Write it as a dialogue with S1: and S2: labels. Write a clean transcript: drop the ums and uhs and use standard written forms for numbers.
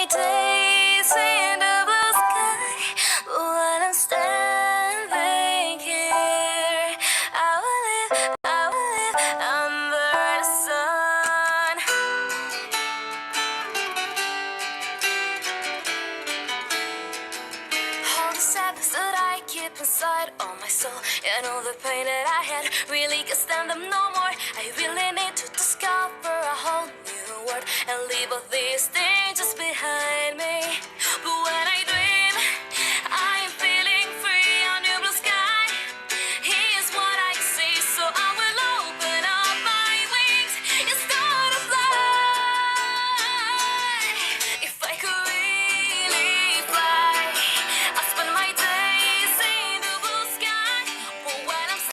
S1: days in the blue sky, but when I'm standing here, I will live under the sun. All the sadness that I keep inside of my soul, and all the pain that I had really can't stand them no more.